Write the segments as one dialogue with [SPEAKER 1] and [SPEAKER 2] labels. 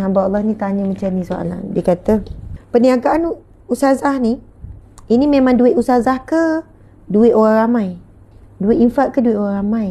[SPEAKER 1] hamba Allah ni tanya macam ni soalan. Dia kata, perniagaan ustazah ni, ini memang duit ustazah ke duit orang ramai? Duit infak ke duit orang ramai?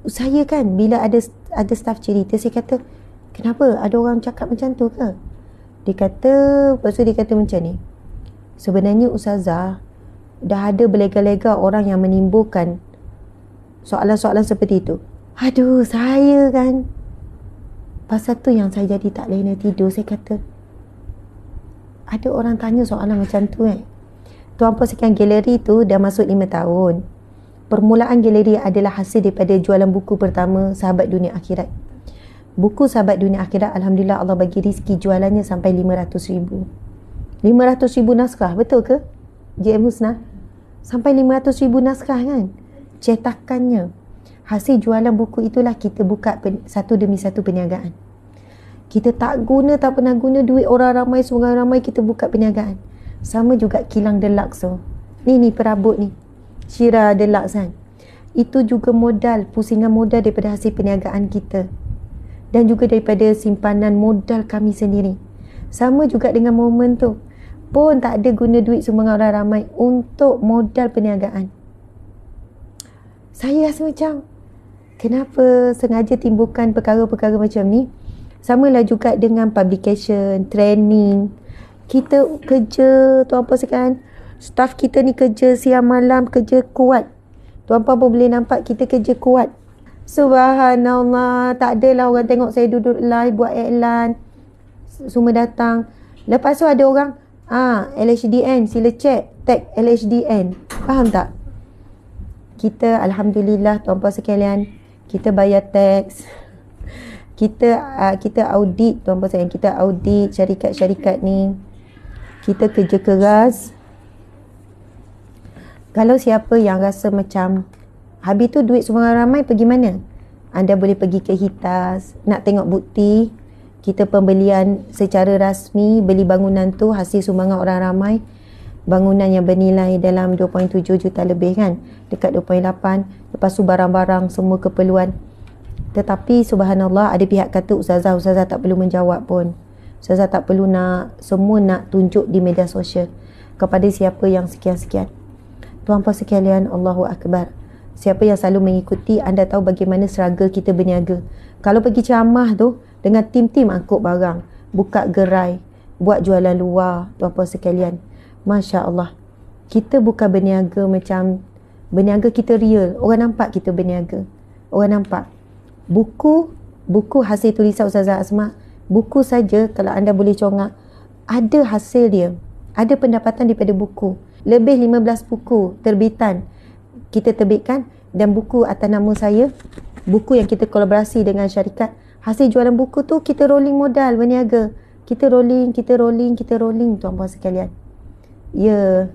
[SPEAKER 1] Saya kan bila ada staff cerita, saya kata, kenapa ada orang cakap macam tu ke? Dia kata, lepas tu dia kata macam ni, sebenarnya ustazah dah ada berlega-lega orang yang menimbulkan soalan-soalan seperti itu. Aduh, saya kan, pasal tu yang saya jadi tak lena tidur. Saya kata, ada orang tanya soalan macam tu Tuan Puan sekalian, galeri tu dah masuk 5 tahun. Permulaan galeri adalah hasil daripada jualan buku pertama, Sahabat Dunia Akhirat. Buku Sahabat Dunia Akhirat, Alhamdulillah Allah bagi rezeki jualannya sampai 500,000. 500,000 naskah, betul ke JM Husna? Sampai 500,000 naskah kan cetakannya. Hasil jualan buku itulah kita buka satu demi satu perniagaan. Kita tak pernah guna duit orang ramai, sungai ramai, kita buka perniagaan. Sama juga Kilang Deluxe tu. Ni perabot ni, Shira Deluxe kan. Itu juga modal, pusingan modal daripada hasil perniagaan kita. Dan juga daripada simpanan modal kami sendiri. Sama juga dengan momen tu. Pun tak ada guna duit sumbangan orang ramai untuk modal perniagaan. Saya rasa macam, kenapa sengaja timbulkan perkara-perkara macam ni? Samalah juga dengan publication, training. Kita kerja, tuan-puan sekalian, staff kita ni kerja siang malam, kerja kuat. Tuan-puan pun boleh nampak kita kerja kuat. Subhanallah, tak adalah orang tengok saya duduk live buat iklan, semua datang. Lepas tu ada orang, LHDN, sila check, tag LHDN. Faham tak? Kita Alhamdulillah tuan-puan sekalian, kita bayar tax. Kita audit, tuan-puan sekalian, kita audit syarikat-syarikat ni. Kita kerja keras. Kalau siapa yang rasa macam habis tu duit sumbangan ramai pergi mana? Anda boleh pergi ke Hitas, nak tengok bukti kita pembelian secara rasmi, beli bangunan tu hasil sumbangan orang ramai. Bangunan yang bernilai dalam 2.7 juta lebih kan, dekat 2.8. Lepas tu barang-barang semua keperluan. Tetapi subhanallah, ada pihak kata ustazah tak perlu menjawab pun. Ustazah tak perlu semua nak tunjuk di media sosial kepada siapa yang sekian-sekian. Tuan-puan sekalian, Allahu Akbar. Siapa yang selalu mengikuti, anda tahu bagaimana struggle kita berniaga. Kalau pergi ceramah tu dengan tim-tim angkut barang, buka gerai, buat jualan luar, tuan-puan sekalian, Masya Allah. Kita bukan berniaga macam berniaga kita real. Orang nampak kita berniaga. Orang nampak. Buku hasil tulisan Ustazah Asma, buku saja kalau anda boleh congak, ada hasil dia. Ada pendapatan daripada buku. Lebih 15 buku terbitan kita terbitkan, dan buku atas nama saya, buku yang kita kolaborasi dengan syarikat. Hasil jualan buku tu kita rolling modal berniaga. Kita rolling tuan-puan sekalian. Ya,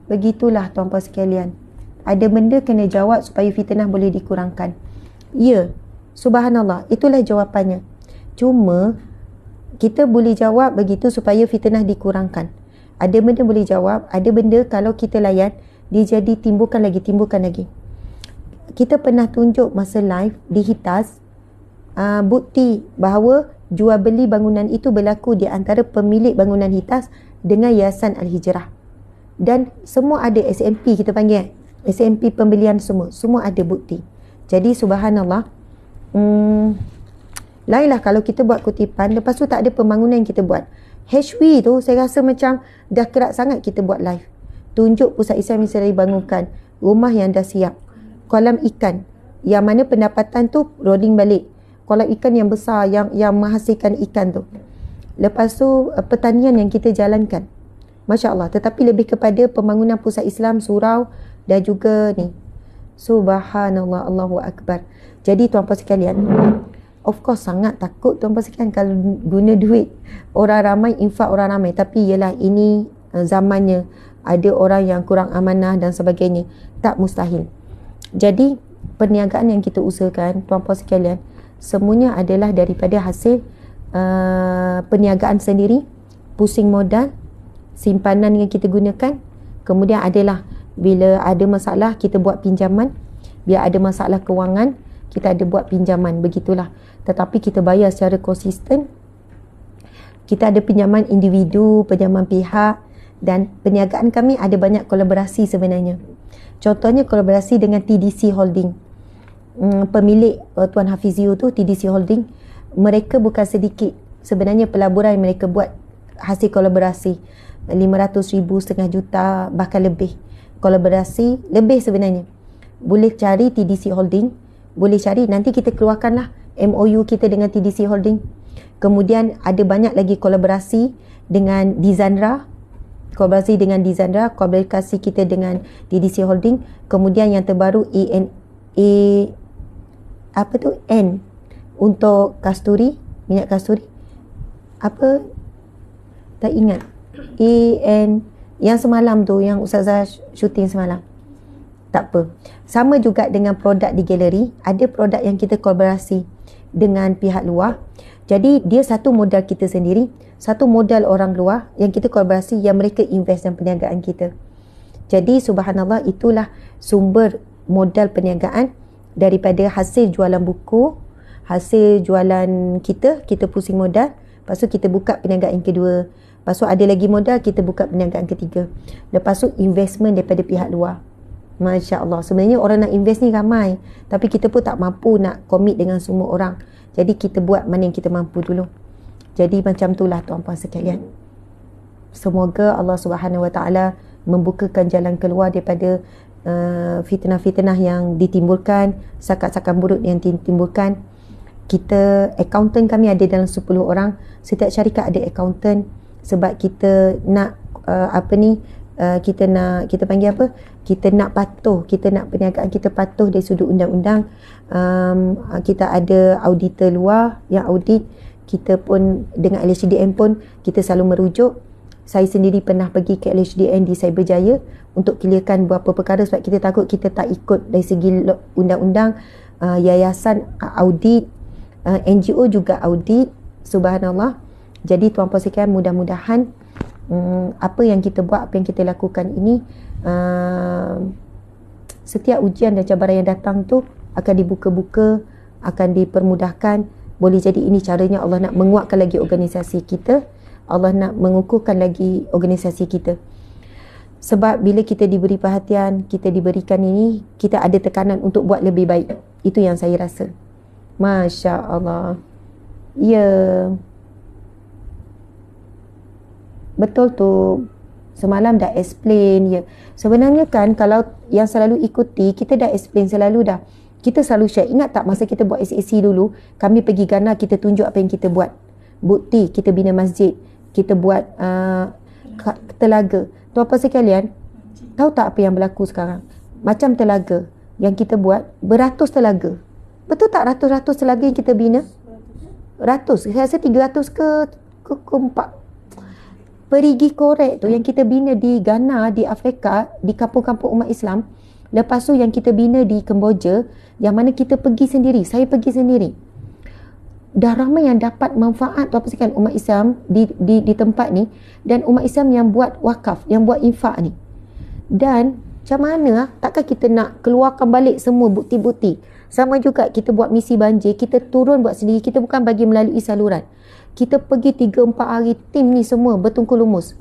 [SPEAKER 1] begitulah tuan-puan sekalian. Ada benda kena jawab supaya fitnah boleh dikurangkan. Ya, subhanallah, itulah jawapannya. Cuma kita boleh jawab begitu supaya fitnah dikurangkan. Ada benda boleh jawab, ada benda kalau kita layan, dia jadi timbulkan lagi. Kita pernah tunjuk masa live di Hitas, bukti bahawa jual beli bangunan itu berlaku di antara pemilik bangunan Hitas dengan Yayasan Al-Hijrah. Dan semua ada SMP, kita panggil SMP pembelian, semua ada bukti. Jadi subhanallah, lainlah kalau kita buat kutipan, lepas tu tak ada pembangunan yang kita buat. HW tu saya rasa macam dah kerat sangat kita buat live. Tunjuk pusat Islam yang sedang dibangunkan, rumah yang dah siap, kolam ikan yang mana pendapatan tu rolling balik, kolam ikan yang besar yang menghasilkan ikan tu. Lepas tu pertanian yang kita jalankan, Masya Allah. Tetapi lebih kepada pembangunan pusat Islam, surau dan juga ni. Subhanallah, Allahu Akbar. Jadi tuan-puan sekalian, of course sangat takut tuan-puan sekalian kalau guna duit orang ramai, infak orang ramai. Tapi ialah ini zamannya, ada orang yang kurang amanah dan sebagainya. Tak mustahil. Jadi perniagaan yang kita usahakan tuan-puan sekalian, semuanya adalah daripada hasil perniagaan sendiri, pusing modal, simpanan yang kita gunakan. Kemudian adalah bila ada masalah kita buat pinjaman, bila ada masalah kewangan kita ada buat pinjaman, begitulah. Tetapi kita bayar secara konsisten Kita ada pinjaman individu, pinjaman pihak, dan perniagaan kami ada banyak kolaborasi sebenarnya. Contohnya kolaborasi dengan TDC Holding. Pemilik Tuan Hafizio tu, TDC Holding, mereka bukan sedikit. Sebenarnya pelaburan yang mereka buat hasil kolaborasi 500,000, setengah juta, bahkan lebih. Kolaborasi lebih sebenarnya. Boleh cari TDC Holding, boleh cari, nanti kita keluarkanlah MOU kita dengan TDC Holding. Kemudian ada banyak lagi kolaborasi dengan Dizandra, kolaborasi kita dengan TDC Holding. Kemudian yang terbaru N untuk kasturi, minyak kasturi, apa tak ingat, yang semalam tu, yang Ustazah syuting semalam. Tak apa. Sama juga dengan produk di galeri, ada produk yang kita kolaborasi dengan pihak luar. Jadi dia satu modal kita sendiri, satu modal orang luar yang kita kolaborasi, yang mereka invest dalam perniagaan kita. Jadi subhanallah, itulah sumber modal perniagaan daripada hasil jualan buku, hasil jualan kita pusing modal, lepas tu kita buka perniagaan yang kedua, lepas tu ada lagi modal, kita buka perniagaan ketiga, lepas tu investment daripada pihak luar. Masya Allah, sebenarnya orang nak invest ni ramai, tapi kita pun tak mampu nak commit dengan semua orang. Jadi kita buat mana yang kita mampu dulu. Jadi macam itulah tuan-puan sekalian. Semoga Allah Subhanahu Wa Taala membukakan jalan keluar daripada fitnah-fitnah yang ditimbulkan, sakat-sakat buruk yang ditimbulkan. Kita, accountant kami ada dalam 10 orang. Setiap syarikat ada accountant, sebab kita nak kita panggil apa? Kita nak patuh, kita nak perniagaan kita patuh dari sudut undang-undang. Kita ada auditor luar yang audit. Kita pun dengan LHDN pun kita selalu merujuk. Saya sendiri pernah pergi ke LHDN di Cyberjaya untuk clearkan beberapa perkara, sebab kita takut kita tak ikut dari segi undang-undang. Yayasan audit, NGO juga audit, subhanallah. Jadi tuan-puan sekalian, mudah-mudahan apa yang kita buat, apa yang kita lakukan ini, setiap ujian dan cabaran yang datang tu akan dibuka-buka, akan dipermudahkan. Boleh jadi ini caranya Allah nak menguatkan lagi organisasi kita, Allah nak mengukuhkan lagi organisasi kita. Sebab bila kita diberi perhatian, kita diberikan ini, kita ada tekanan untuk buat lebih baik. Itu yang saya rasa. Masya Allah. Ya, betul tu. Semalam dah explain. Ya, sebenarnya kan kalau yang selalu ikuti, kita dah explain selalu dah. Kita selalu share. Ingat tak masa kita buat SAC dulu, kami pergi Ghana, kita tunjuk apa yang kita buat. Bukti, kita bina masjid, kita buat telaga. Tuan-tuan sekalian, tahu tak apa yang berlaku sekarang? Macam telaga yang kita buat, beratus telaga. Betul tak ratus-ratus telaga yang kita bina? Ratus. Saya rasa 300 ke 4. Perigi korek tu yang kita bina di Ghana, di Afrika, di kampung-kampung umat Islam. Lepas tu yang kita bina di Kemboja, yang mana kita pergi sendiri. Saya pergi sendiri. Dah ramai yang dapat manfaat tu, apa sekian umat Islam di tempat ni, dan umat Islam yang buat wakaf, yang buat infak ni. Dan macam mana, takkan kita nak keluarkan balik semua bukti-bukti. Sama juga kita buat misi banjir, kita turun buat sendiri, kita bukan bagi melalui saluran. Kita pergi 3-4 hari, tim ni semua bertungkul lumus.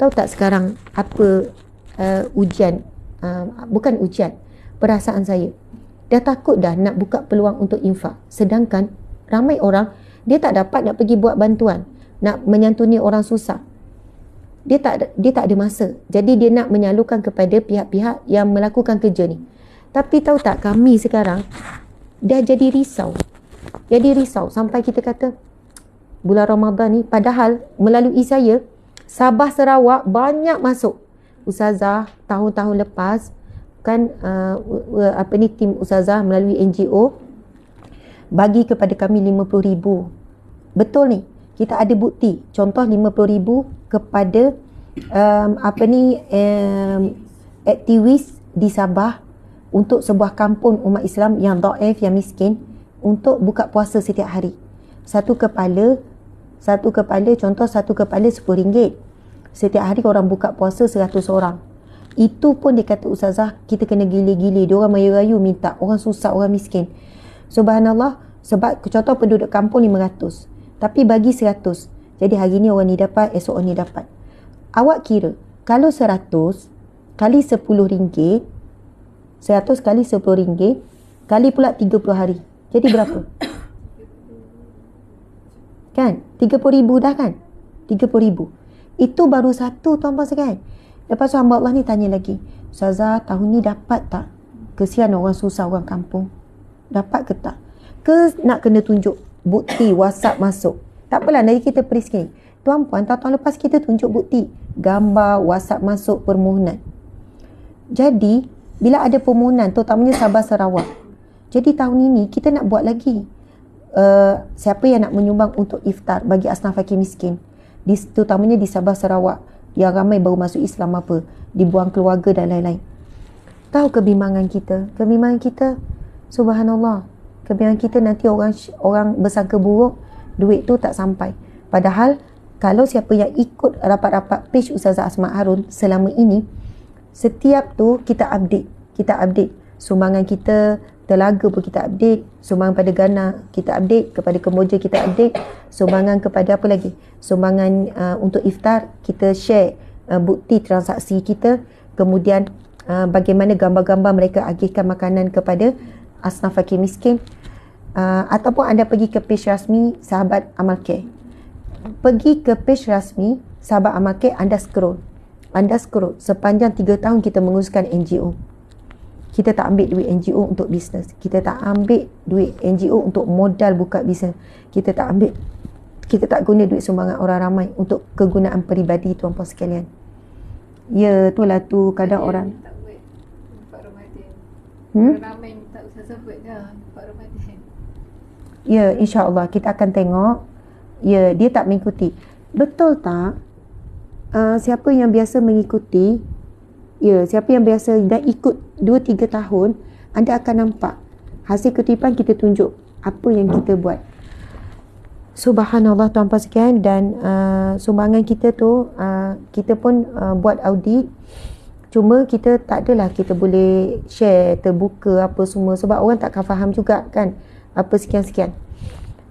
[SPEAKER 1] Tahu tak sekarang apa ujian, bukan ujian, perasaan saya. Dah takut dah nak buka peluang untuk infak. Sedangkan ramai orang, dia tak dapat nak pergi buat bantuan, nak menyantuni orang susah. Dia tak ada masa. Jadi dia nak menyalurkan kepada pihak-pihak yang melakukan kerja ni. Tapi tahu tak, kami sekarang dah jadi risau. Jadi risau sampai kita kata bulan Ramadan ni, padahal melalui saya, Sabah Sarawak banyak masuk. Ustazah tahun-tahun lepas kan tim Ustazah melalui NGO bagi kepada kami 50,000. Betul ni, kita ada bukti. Contoh 50,000 kepada aktivis di Sabah untuk sebuah kampung umat Islam yang dhaif, yang miskin, untuk buka puasa setiap hari. Satu kepala contoh satu kepala RM10. Setiap hari orang buka puasa 100 orang. Itu pun dia kata Ustazah, kita kena gila-gila. Diorang merayu-rayu minta, orang susah, orang miskin. Subhanallah, sebab contoh penduduk kampung 500, tapi bagi 100. Jadi hari ni orang ni dapat, esok orang ni dapat. Awak kira, kalau 100 kali RM10, 100 kali RM10, kali pula 30 hari. Jadi berapa? Kan? 30,000 dah kan? 30,000. Itu baru satu, tuan-puan sekalian. Lepas tu hamba Allah ni tanya lagi, Ustazah, tahun ni dapat tak? Kesian orang susah, orang kampung. Dapat ke tak? Ke nak kena tunjuk bukti WhatsApp masuk? Tak apalah, nanti kita periskan. Tuan-puan, tahun lepas kita tunjuk bukti gambar WhatsApp masuk permohonan. Jadi, bila ada permohonan, terutamanya Sabah Sarawak. Jadi tahun ini kita nak buat lagi. Siapa yang nak menyumbang untuk iftar bagi asnaf fakir miskin, terutamanya di Sabah Sarawak yang ramai baru masuk Islam apa, dibuang keluarga dan lain-lain. Tahu kebimbangan kita? Kebimbangan kita, subhanallah, kebimbangan kita nanti orang bersangka buruk, duit tu tak sampai. Padahal kalau siapa yang ikut rapat-rapat page Ustazah Asma Harun selama ini, setiap tu kita update sumbangan kita, telaga pun kita update, sumbangan pada Ghana kita update, kepada Kemboja kita update, sumbangan kepada apa lagi, sumbangan untuk iftar kita share bukti transaksi kita, kemudian bagaimana gambar-gambar mereka agihkan makanan kepada asnaf fakir miskin. Ataupun anda pergi ke page rasmi Sahabat Amal Care, pergi ke page rasmi Sahabat Amal Care, anda scroll sepanjang 3 tahun kita menguruskan NGO. Kita tak ambil duit NGO untuk bisnes, kita tak ambil duit NGO untuk modal buka bisnes, kita tak guna duit sumbangan orang ramai untuk kegunaan peribadi, tuan-puan sekalian. Ya, itulah tu kadang orang
[SPEAKER 2] tak buat Pak Ramadan. Orang ramai tak usah sebut dah Pak Ramadan.
[SPEAKER 1] Ya, insya-Allah kita akan tengok. Ya, dia tak mengikuti. Betul tak? Siapa yang biasa mengikuti, siapa yang biasa dah ikut 2-3 tahun, anda akan nampak hasil kutipan kita tunjuk apa yang kita buat. Subhanallah, tuan-puan sekalian. Dan sumbangan kita tu kita pun buat audit. Cuma kita tak adalah kita boleh share terbuka apa semua, sebab orang takkan faham juga kan apa sekian-sekian.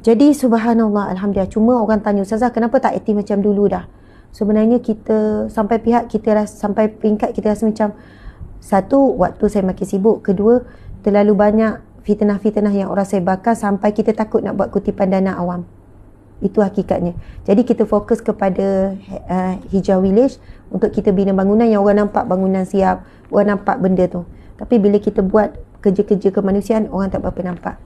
[SPEAKER 1] Jadi subhanallah, alhamdulillah. Cuma orang tanya, Ustazah kenapa tak aktif macam dulu dah? Sebenarnya kita sampai peringkat kita rasa macam, satu, waktu saya makin sibuk. Kedua, terlalu banyak fitnah-fitnah yang orang sebarkan sampai kita takut nak buat kutipan dana awam. Itu hakikatnya. Jadi kita fokus kepada Hijau Village untuk kita bina bangunan yang orang nampak bangunan siap, orang nampak benda tu. Tapi bila kita buat kerja-kerja kemanusiaan, orang tak berapa nampak.